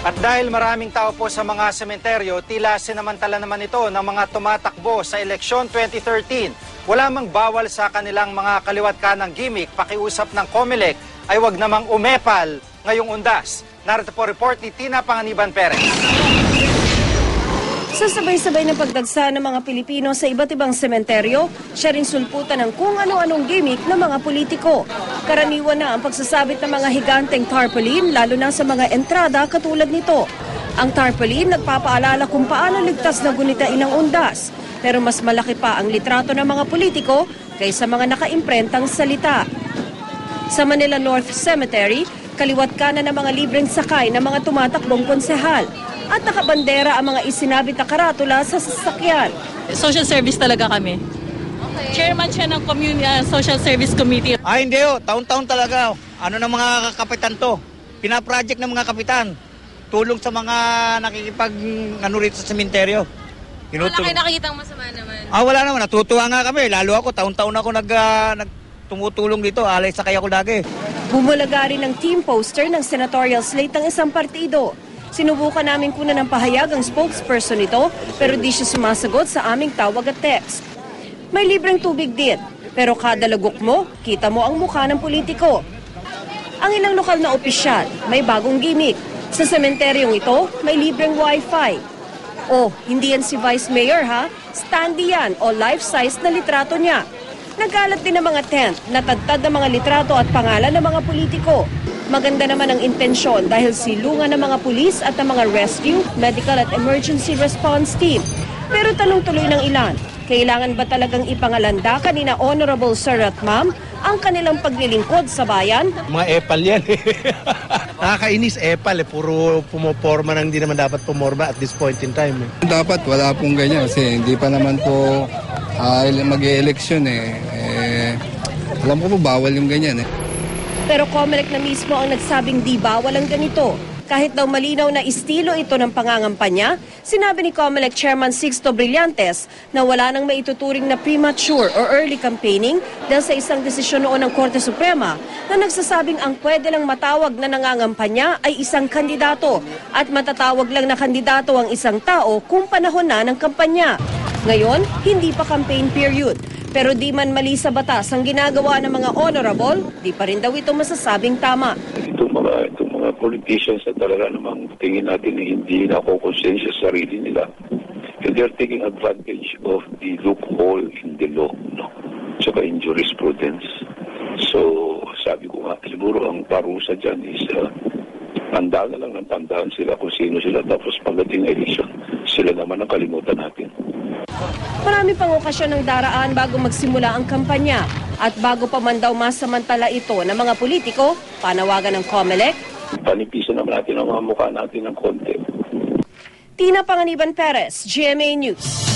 At dahil maraming tao po sa mga sementeryo, tila sinamantala naman ito ng mga tumatakbo sa eleksyon 2013. Wala mang bawal sa kanilang mga kaliwat kanang gimmick, pakiusap ng COMELEC ay wag namang umepal ngayong undas. Narito po report ni Tina Panganiban Perez. Sa sabay-sabay ng pagdagsa ng mga Pilipino sa iba't ibang sementeryo, siya ring sulputan ng kung ano-anong gimmick ng mga politiko. Karaniwan na ang pagsasabit ng mga higanteng tarpaulin, lalo na sa mga entrada katulad nito. Ang tarpaulin nagpapaalala kung paano ligtas na gunitain ang undas, pero mas malaki pa ang litrato ng mga politiko kaysa mga nakaimprentang salita. Sa Manila North Cemetery, kaliwat kanan ng mga libreng sakay ng mga tumatakbong konsehal at nakabandera ang mga isinabit na karatula sa sasakyan. Social service talaga kami. Okay. Chairman siya ng Social Service Committee. Hindi taon-taon talaga. Ano ng mga kapitan to? Pinaproject ng mga kapitan. Tulong sa mga rito sa sementeryo. Wala kayo nakikitang masama naman? Wala naman. Natutuwa nga kami. Lalo ako, taon-taon ako tumutulong dito. Alay sakay ako lagi. Bumulaga rin ng team poster ng senatorial slate ng isang partido. Sinubukan namin kunan ng pahayag ang spokesperson nito, pero di siya sumasagot sa aming tawag at text. May libreng tubig din, pero kada lagok mo, kita mo ang mukha ng politiko. Ang ilang lokal na opisyal, may bagong gimmick. Sa sementeryong ito, may libreng wifi. Hindi yan si Vice Mayor ha? Standee yan o life-size na litrato niya. Nagkalat din ng mga tent, natadtad ng mga litrato at pangalan ng mga politiko. Maganda naman ang intensyon dahil silungan ng mga pulis at ng mga rescue, medical at emergency response team. Pero tanong tuloy ng ilan, kailangan ba talagang ipangalanda kanina Honorable Sir at Ma'am ang kanilang paglilingkod sa bayan? Mga epal yan Nakakainis epal puro pumoporma nang hindi naman dapat pumorma at this point in time Dapat wala pong ganyan kasi hindi pa naman po mag-e-eleksyon alam ko po bawal yung ganyan Pero COMELEC na mismo ang nagsabing di bawal ang ganito. Kahit daw malinaw na estilo ito ng pangangampanya, sinabi ni COMELEC Chairman Sixto Brillantes na wala nang maituturing na premature or early campaigning dahil sa isang desisyon noon ng Korte Suprema na nagsasabing ang pwede lang matawag na nangangampanya ay isang kandidato at matatawag lang na kandidato ang isang tao kung panahon na ng kampanya. Ngayon, hindi pa campaign period. Pero di man mali sa batas ang ginagawa ng mga honorable, di pa rin daw ito masasabing tama. Itong mga politicians na talaga namang tingin natin na hindi nakokonsensya sa sarili nila. And they're taking advantage of the loophole in the law, saka in jurisprudence. So, sabi ko nga, siguro ang parusa dyan is tandaan na lang ng tandaan sila kung sino sila. Tapos pagdating election, sila naman ang kalimutan natin. Marami pang okasyon ng daraan bago magsimula ang kampanya. At bago pa man daw masamantala ito ng mga politiko, panawagan ng COMELEC, panipisan naman natin ang mga mukha natin ng konti. Tina Panganiban Perez, GMA News.